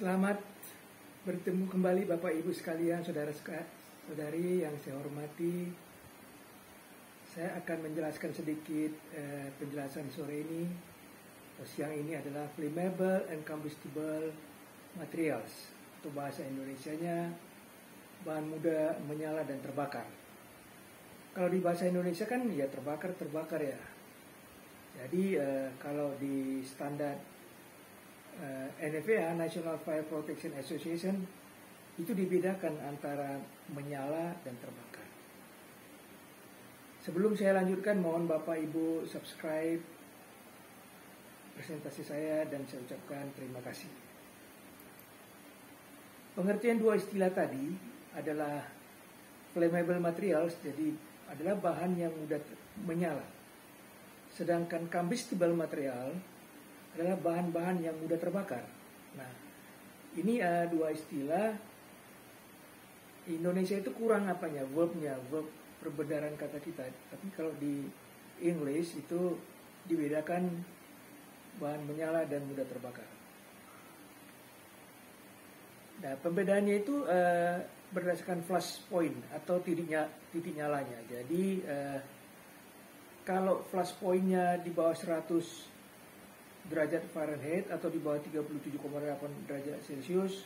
Selamat bertemu kembali Bapak Ibu sekalian, saudara-saudari yang saya hormati. Saya akan menjelaskan sedikit penjelasan sore ini. Siang ini adalah flammable and combustible materials, atau bahasa Indonesianya bahan mudah menyala dan terbakar. Kalau di bahasa Indonesia kan ya terbakar ya. Jadi kalau di standar NFPA, National Fire Protection Association, itu dibedakan antara menyala dan terbakar. Sebelum saya lanjutkan, mohon Bapak Ibu subscribe presentasi saya dan saya ucapkan terima kasih. Pengertian dua istilah tadi adalah flammable materials, jadi adalah bahan yang mudah menyala. Sedangkan combustible material adalah bahan-bahan yang mudah terbakar. Nah, ini dua istilah. Indonesia itu kurang apanya, verb perbedaran kata kita. Tapi kalau di English itu dibedakan bahan menyala dan mudah terbakar. Nah, pembedaannya itu berdasarkan flash point atau titik nyalanya. Jadi kalau flash pointnya di bawah 100 derajat Fahrenheit atau di bawah 37,8 derajat Celcius,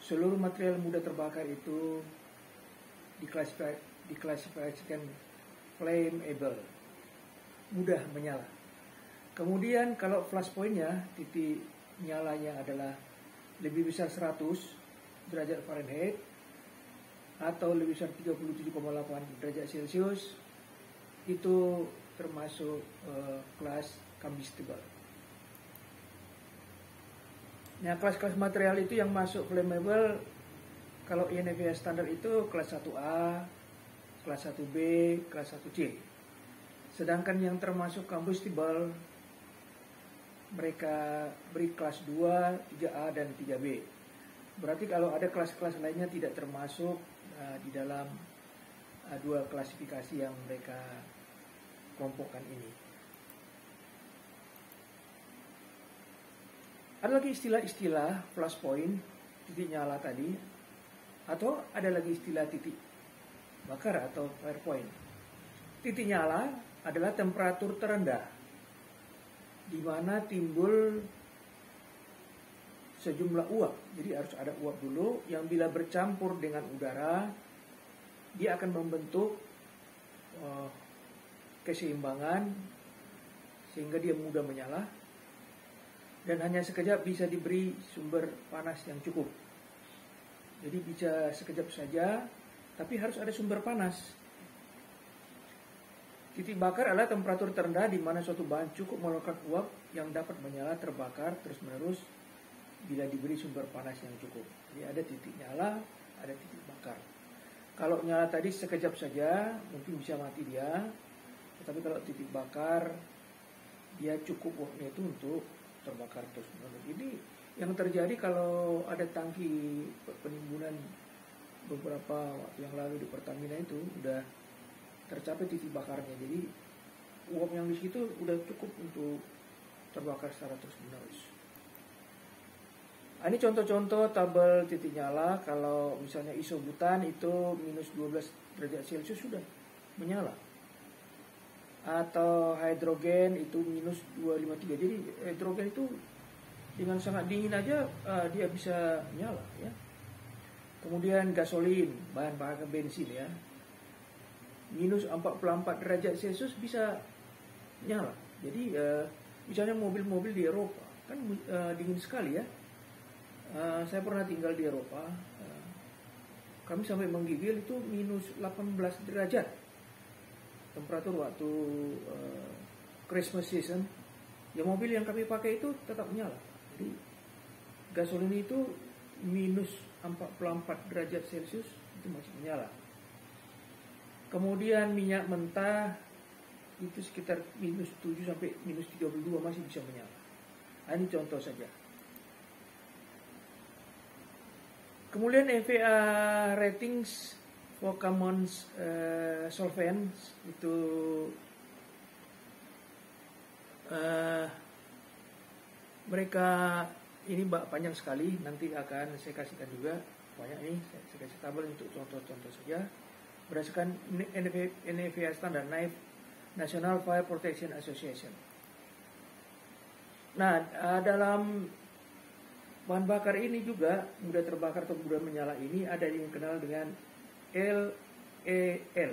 seluruh material mudah terbakar itu diklasifikasikan flammable, mudah menyala. Kemudian kalau flash pointnya, titik nyalanya adalah lebih besar 100 derajat Fahrenheit atau lebih besar 37,8 derajat Celcius, itu termasuk kelas combustible. Nah, kelas-kelas material itu yang masuk flammable, kalau INFPA standar itu kelas 1A, kelas 1B, kelas 1C. Sedangkan yang termasuk combustible, mereka beri kelas 2, 3A, dan 3B. Berarti kalau ada kelas-kelas lainnya tidak termasuk di dalam dua klasifikasi yang mereka kelompokkan ini. Ada lagi istilah-istilah flash point, titik nyala tadi, atau ada lagi istilah titik bakar atau fire point. Titik nyala adalah temperatur terendah di mana timbul sejumlah uap. Jadi harus ada uap dulu yang bila bercampur dengan udara dia akan membentuk keseimbangan sehingga dia mudah menyala. Dan hanya sekejap bisa diberi sumber panas yang cukup. Jadi bisa sekejap saja, tapi harus ada sumber panas. Titik bakar adalah temperatur terendah di mana suatu bahan cukup mengeluarkan uap yang dapat menyala terbakar terus-menerus bila diberi sumber panas yang cukup. Jadi ada titik nyala, ada titik bakar. Kalau nyala tadi sekejap saja, mungkin bisa mati dia. Tetapi kalau titik bakar, dia cukup uapnya itu untuk terbakar terus menerus. Ini yang terjadi kalau ada tangki penimbunan beberapa waktu yang lalu di Pertamina itu udah tercapai titik bakarnya. Jadi uap yang di situ udah cukup untuk terbakar secara terus menerus. Ini contoh-contoh tabel titik nyala. Kalau misalnya isobutan itu minus 12 derajat Celcius sudah menyala. Atau hidrogen itu minus 253. Jadi hidrogen itu dengan sangat dingin aja dia bisa nyala ya. Kemudian gasolin, bahan bakar bensin ya, minus 44 derajat Celcius bisa nyala. Jadi misalnya mobil-mobil di Eropa kan dingin sekali ya. Saya pernah tinggal di Eropa, kami sampai menggigil itu minus 18 derajat temperatur waktu Christmas season. Ya, mobil yang kami pakai itu tetap menyala. Jadi gasolin itu minus 44 derajat Celcius itu masih menyala. Kemudian minyak mentah itu sekitar minus 7 sampai minus 32 masih bisa menyala. Ini contoh saja. Kemudian NFPA ratings for common solvents itu mereka ini panjang sekali, nanti akan saya kasihkan juga banyak ini. Saya kasih tabel untuk contoh-contoh saja. Berdasarkan NFPA standar National Fire Protection Association. Nah, dalam bahan bakar ini juga mudah terbakar atau mudah menyala ini ada yang dikenal dengan LEL,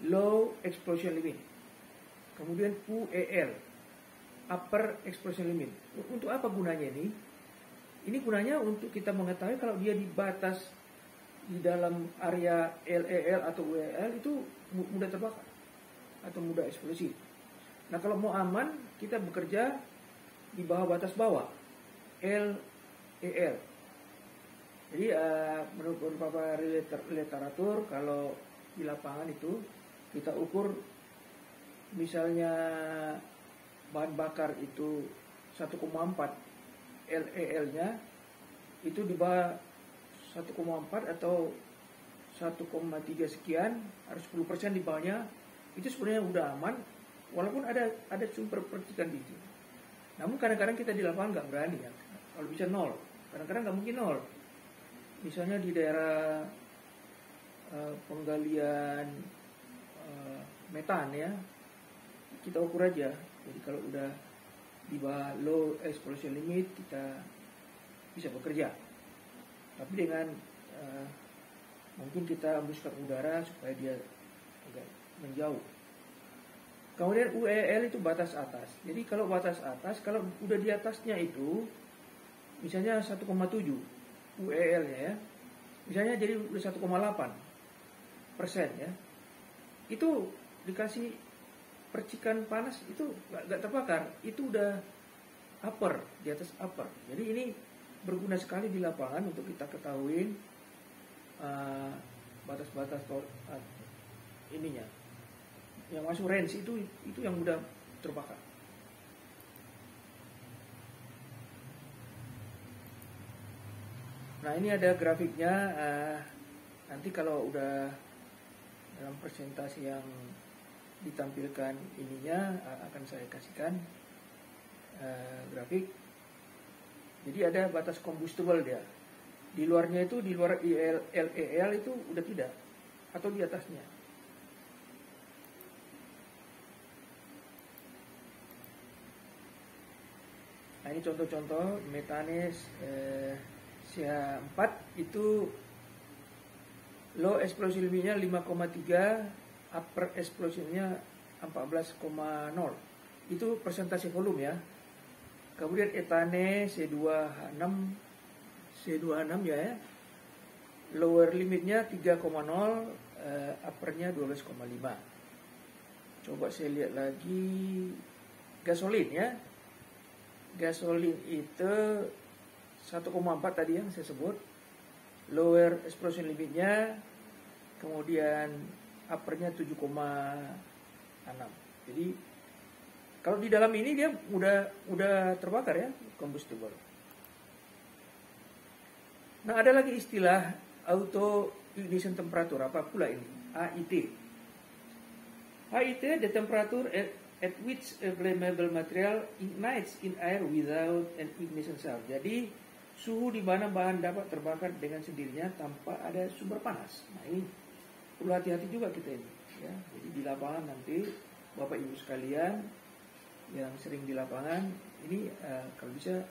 Low Explosion Limit. Kemudian UEL, Upper Explosion Limit. Untuk apa gunanya ini? Ini gunanya untuk kita mengetahui kalau dia di batas di dalam area LEL atau UEL itu mudah terbakar atau mudah eksplosif. Nah, kalau mau aman, kita bekerja di bawah batas bawah LEL. Jadi menurut beberapa literatur, kalau di lapangan itu kita ukur misalnya bahan bakar itu 1,4 LEL-nya itu di bawah 1,4 atau 1,3 sekian, harus 10% di bawahnya, itu sebenarnya udah aman, walaupun ada sumber percikan di situ. Namun kadang-kadang kita di lapangan nggak berani ya, kalau bisa nol, kadang-kadang nggak mungkin nol. Misalnya di daerah penggalian metan ya, kita ukur aja. Jadi kalau udah di bawah low explosion limit kita bisa bekerja. Tapi dengan mungkin kita hembuskan udara supaya dia agak menjauh. Kemudian UEL itu batas atas. Jadi kalau batas atas, kalau udah di atasnya itu, misalnya 1,7 UEL-nya ya, misalnya jadi udah 1,8% ya, itu dikasih percikan panas itu nggak terbakar, itu udah upper, di atas upper. Jadi ini berguna sekali di lapangan untuk kita ketahuin batas-batas ininya yang masuk range itu yang mudah terbakar. Nah, ini ada grafiknya. Nanti kalau udah dalam presentasi yang ditampilkan ininya akan saya kasihkan grafik. Jadi ada batas combustible dia. Di luarnya itu, di luar LEL itu udah tidak, atau di atasnya. Nah, ini contoh-contoh metanis CH4 itu low explosion limitnya 5,3, upper explosionnya 14,0. Itu persentase volume ya. Kemudian etane C2H6 ya. Lower limitnya 3,0, uppernya 12,5. Coba saya lihat lagi gasolin ya. Gasolin itu 1,4 tadi yang saya sebut. Lower explosion limitnya, kemudian uppernya 7,6. Jadi kalau di dalam ini dia udah terbakar ya, combustible. Nah, ada lagi istilah auto ignition temperature, apa pula ini? AIT. AIT, the temperature at which a flammable material ignites in air without an ignition cell. Jadi suhu di mana bahan dapat terbakar dengan sendirinya tanpa ada sumber panas. Nah, ini perlu hati-hati juga kita ini ya. Jadi di lapangan nanti Bapak Ibu sekalian yang sering di lapangan ini kalau bisa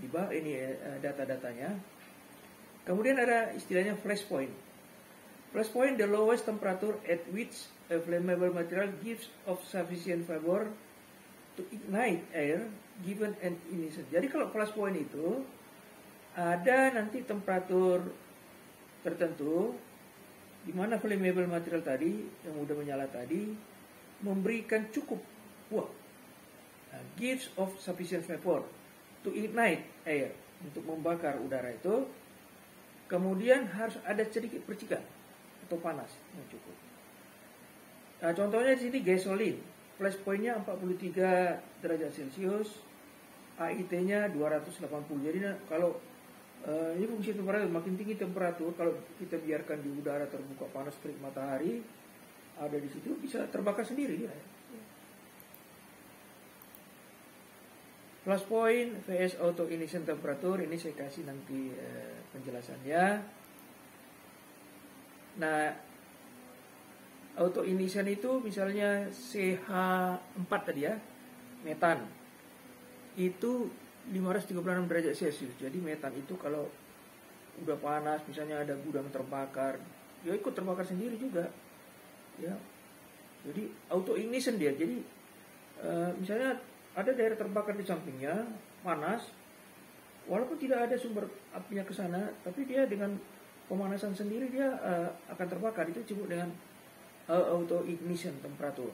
dibawa ini data-datanya. Kemudian ada istilahnya flash point. Flash point, the lowest temperature at which a flammable material gives of sufficient vapor to ignite air given an ignition. Jadi kalau flash point itu ada nanti temperatur tertentu di mana flammable material tadi yang mudah menyala tadi memberikan cukup gives of sufficient vapor to ignite air, untuk membakar udara itu. Kemudian harus ada sedikit percikan atau panas yang cukup. Nah, contohnya di sini gasolin, flash point-nya 43 derajat Celcius, AIT-nya 280. Jadi kalau ini fungsi temperatur, makin tinggi temperatur, kalau kita biarkan di udara terbuka panas terik matahari, ada di situ bisa terbakar sendiri ya. Flash point vs auto ignition temperature, ini saya kasih nanti penjelasannya. Nah, auto ignition itu misalnya CH4 tadi ya, metan itu 536 derajat Celcius. Jadi metan itu kalau udah panas, misalnya ada gudang terbakar, ya ikut terbakar sendiri juga ya. Jadi auto ignition dia. Jadi misalnya ada daerah terbakar di sampingnya, panas, walaupun tidak ada sumber apinya ke sana, tapi dia dengan pemanasan sendiri dia akan terbakar. Itu disebut dengan auto ignition temperature.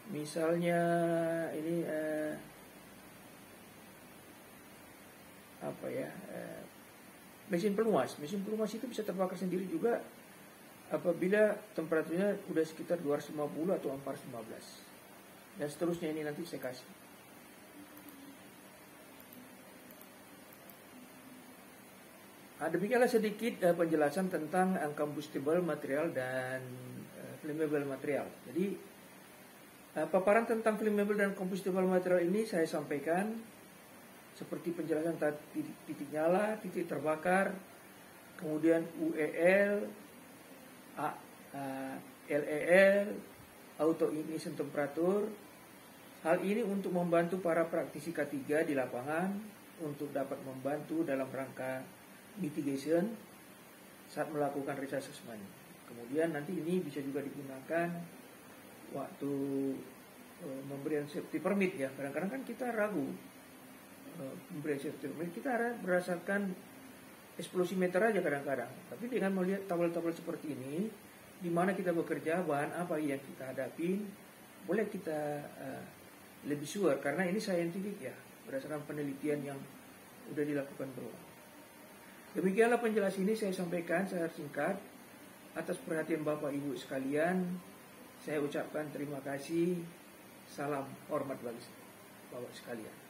Misalnya ini mesin pelumas. Mesin pelumas itu bisa terbakar sendiri juga apabila temperaturnya udah sekitar 250 atau ampere 15. Dan seterusnya ini nanti saya kasih. Demikianlah sedikit penjelasan tentang combustible material dan flammable material. Jadi paparan tentang flammable dan combustible material ini saya sampaikan seperti penjelasan tadi, titik nyala, titik terbakar, kemudian UEL, LEL, auto ignition temperature. Hal ini untuk membantu para praktisi K3 di lapangan untuk dapat membantu dalam rangka mitigation saat melakukan risk assessment. Kemudian nanti ini bisa juga digunakan waktu memberikan safety permit ya. Kadang-kadang kan kita ragu memberikan safety permit, kita berdasarkan eksplosimeter aja kadang-kadang. Tapi dengan melihat tabel-tabel seperti ini, di mana kita bekerja, bahan apa yang kita hadapi, boleh kita lebih sure karena ini scientific ya, berdasarkan penelitian yang sudah dilakukan berulang. Demikianlah penjelasan ini saya sampaikan secara singkat. Atas perhatian Bapak Ibu sekalian, saya ucapkan terima kasih. Salam hormat bagi Bapak sekalian.